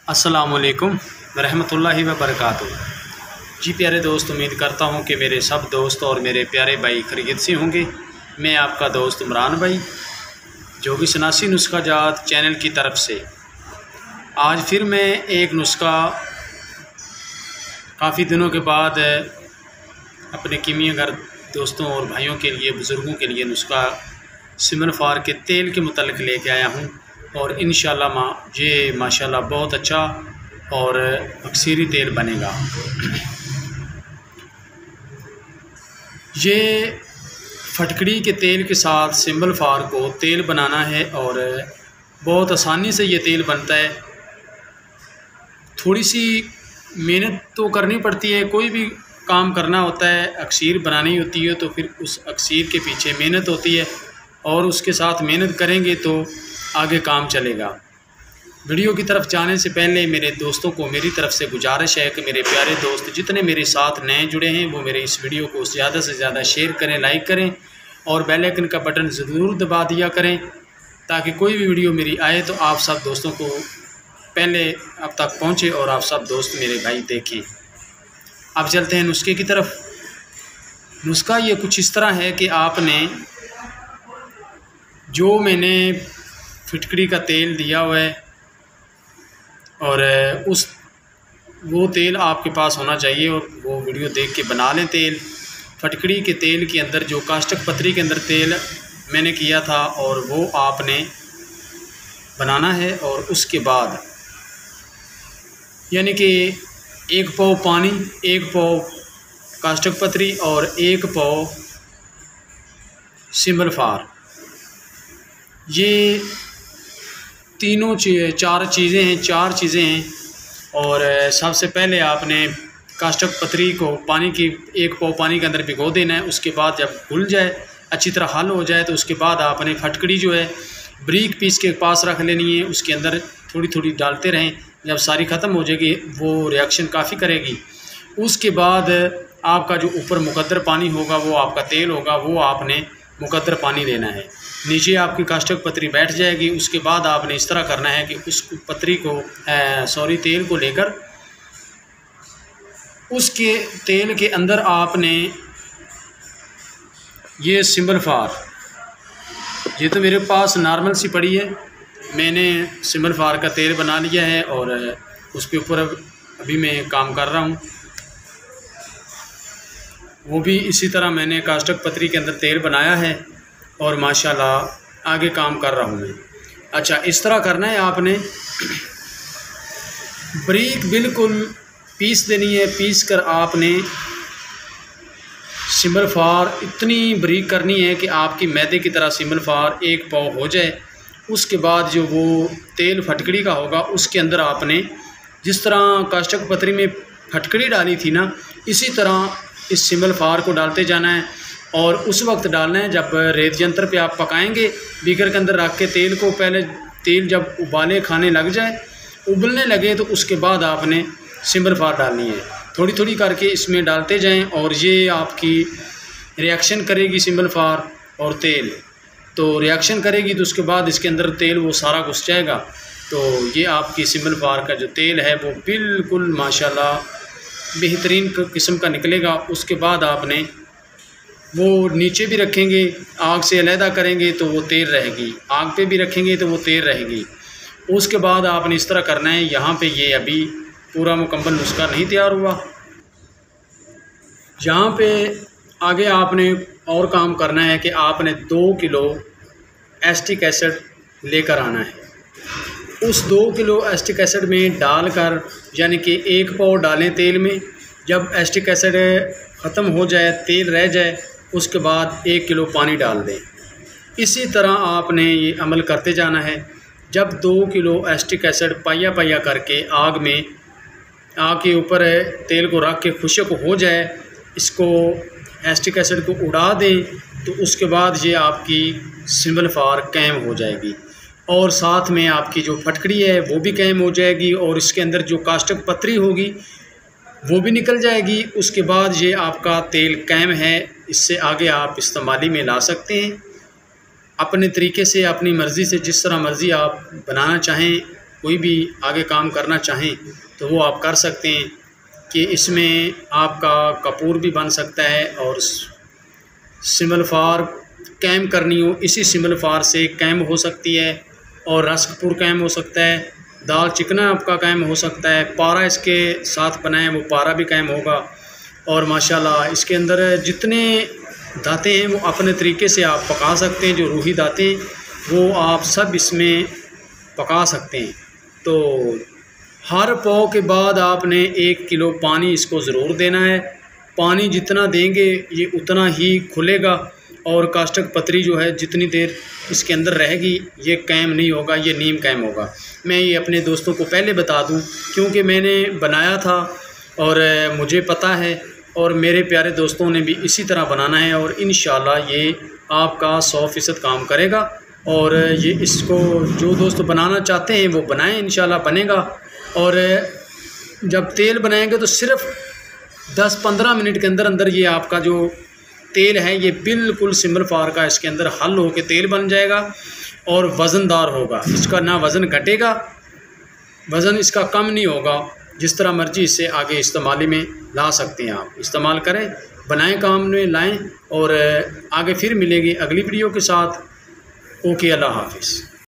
अस्सलामुअलैकुम रहमतुल्लाहि व बरकातुहू। जी प्यारे दोस्त, उम्मीद करता हूँ कि मेरे सब दोस्त और मेरे प्यारे भाई खैरियत से होंगे। मैं आपका दोस्त इमरान भाई, जो कि शनासी नुस्खा जात चैनल की तरफ से आज फिर मैं एक नुस्खा काफ़ी दिनों के बाद अपने कीमियागर दोस्तों और भाइयों के लिए, बुज़ुर्गों के लिए नुस्खा सिमनफार के तेल के मुतल्लिक़ लेके आया हूँ। और इंशाअल्लाह ये माशाल्लाह बहुत अच्छा और अक्सीरी तेल बनेगा। ये फटकड़ी के तेल के साथ सिमनफार को तेल बनाना है और बहुत आसानी से ये तेल बनता है। थोड़ी सी मेहनत तो करनी पड़ती है, कोई भी काम करना होता है, अक्सीर बनानी होती है तो फिर उस अक्सीर के पीछे मेहनत होती है और उसके साथ मेहनत करेंगे तो आगे काम चलेगा। वीडियो की तरफ जाने से पहले मेरे दोस्तों को मेरी तरफ से गुजारिश है कि मेरे प्यारे दोस्त जितने मेरे साथ नए जुड़े हैं वो मेरे इस वीडियो को ज़्यादा से ज़्यादा शेयर करें, लाइक करें और बेल आइकन का बटन ज़रूर दबा दिया करें, ताकि कोई भी वीडियो मेरी आए तो आप सब दोस्तों को पहले अब तक पहुँचे और आप सब दोस्त मेरे भाई देखें। अब चलते हैं नुस्खे की तरफ। नुस्खा ये कुछ इस तरह है कि आपने जो मैंने फिटकड़ी का तेल दिया हुआ है और वो तेल आपके पास होना चाहिए और वो वीडियो देख के बना लें। तेल फटकड़ी के तेल के अंदर जो काष्टक पत्री के अंदर तेल मैंने किया था और वो आपने बनाना है। और उसके बाद यानी कि 1 पाव पानी, 1 पाव काष्टक पत्री और 1 पाव सिमनफार, ये तीनों चार चीज़ें हैं। और सबसे पहले आपने काष्टक पत्री को पानी की 1 पाव पानी के अंदर भिगो देना है। उसके बाद जब घुल जाए, अच्छी तरह हल हो जाए, तो उसके बाद आपने फटकड़ी जो है बारीक पीस के पास रख लेनी है। उसके अंदर थोड़ी थोड़ी डालते रहें, जब सारी ख़त्म हो जाएगी वो रिएक्शन काफ़ी करेगी। उसके बाद आपका जो ऊपर मुकद्दर पानी होगा वो आपका तेल होगा, वो आपने मुकद्दर पानी देना है। नीचे आपकी काष्टक पत्री बैठ जाएगी। उसके बाद आपने इस तरह करना है कि उस पत्री को तेल को लेकर उसके तेल के अंदर आपने ये सिमनफार, ये तो मेरे पास नॉर्मल सी पड़ी है, मैंने सिमनफार का तेल बना लिया है और उसके ऊपर अभी मैं काम कर रहा हूँ। वो भी इसी तरह मैंने काष्टक पत्री के अंदर तेल बनाया है और माशाल्लाह आगे काम कर रहा हूँ मैं। अच्छा, इस तरह करना है, आपने बारीक बिल्कुल पीस देनी है। पीस कर आपने सिमनफार इतनी बारीक करनी है कि आपकी मैदे की तरह सिमनफार 1 पाव हो जाए। उसके बाद जो वो तेल फटकड़ी का होगा उसके अंदर आपने जिस तरह काष्टक पत्री में फटकड़ी डाली थी ना, इसी तरह इस सिमनफार को डालते जाना है। और उस वक्त डालना है जब रेत यंत्र पे आप पकाएंगे, बीकर के अंदर रख के तेल को, पहले तेल जब उबाले खाने लग जाए, उबलने लगे, तो उसके बाद आपने सिमनफार डालनी है। थोड़ी थोड़ी करके इसमें डालते जाएं और ये आपकी रिएक्शन करेगी सिमनफार और तेल। तो रिएक्शन करेगी तो उसके बाद इसके अंदर तेल वो सारा घुस जाएगा। तो ये आपकी सिमनफार का जो तेल है वो बिल्कुल माशाल्लाह बेहतरीन किस्म का निकलेगा। उसके बाद आपने वो नीचे भी रखेंगे, आग से अलहदा करेंगे तो वो तेल रहेगी, आग पे भी रखेंगे तो वो तेल रहेगी। उसके बाद आपने इस तरह करना है। यहाँ पे ये अभी पूरा मुकम्मल नुस्खा नहीं तैयार हुआ, यहाँ पे आगे आपने और काम करना है कि आपने 2 किलो एस्टिक एसिड लेकर आना है। उस 2 किलो एस्टिक एसिड में डालकर, यानी कि 1 पाव डालें तेल में, जब एस्टिक एसिड ख़त्म हो जाए, तेल रह जाए, उसके बाद 1 किलो पानी डाल दें। इसी तरह आपने ये अमल करते जाना है। जब 2 किलो एस्टिक एसिड पाया पाया करके आग के ऊपर तेल को रख के खुश्क हो जाए, इसको एस्टिक एसिड को उड़ा दें, तो उसके बाद ये आपकी सिमनफार कायम हो जाएगी और साथ में आपकी जो फटकड़ी है वो भी कायम हो जाएगी और इसके अंदर जो काष्टक पत्री होगी वो भी निकल जाएगी। उसके बाद ये आपका तेल कायम है। इससे आगे आप इस्तेमाली में ला सकते हैं अपने तरीके से, अपनी मर्ज़ी से, जिस तरह मर्ज़ी आप बनाना चाहें कोई भी आगे काम करना चाहें तो वो आप कर सकते हैं कि इसमें आपका कपूर भी बन सकता है और सिमलफार कैम करनी हो इसी सिमलफार से कैम हो सकती है और रस कपूर कैम हो सकता है, दाल चिकना आपका कैम हो सकता है, पारा इसके साथ बनाएं वो पारा भी कैम होगा। और माशाल्लाह इसके अंदर जितने दाते हैं वो अपने तरीके से आप पका सकते हैं, जो रूही दाते हैं वो आप सब इसमें पका सकते हैं। तो हर पाव के बाद आपने 1 किलो पानी इसको ज़रूर देना है। पानी जितना देंगे ये उतना ही खुलेगा और काष्ठक पतरी जो है जितनी देर इसके अंदर रहेगी ये कैम नहीं होगा, ये नीम कैम होगा। मैं ये अपने दोस्तों को पहले बता दूं क्योंकि मैंने बनाया था और मुझे पता है और मेरे प्यारे दोस्तों ने भी इसी तरह बनाना है और इंशाल्लाह ये आपका 100% काम करेगा। और ये इसको जो दोस्त बनाना चाहते हैं वो बनाएं, इंशाल्लाह बनेगा। और जब तेल बनाएंगे तो सिर्फ़ 10-15 मिनट के अंदर अंदर ये आपका जो तेल है ये बिल्कुल सिमलफार का इसके अंदर हल हो के तेल बन जाएगा और वज़नदार होगा। इसका ना वज़न घटेगा, वज़न इसका कम नहीं होगा। जिस तरह मर्ज़ी इससे आगे इस्तेमाली में ला सकते हैं, आप इस्तेमाल करें, बनाएं, काम में लाएं। और आगे फिर मिलेंगे अगली वीडियो के साथ। ओके, अल्लाह हाफ़िज़।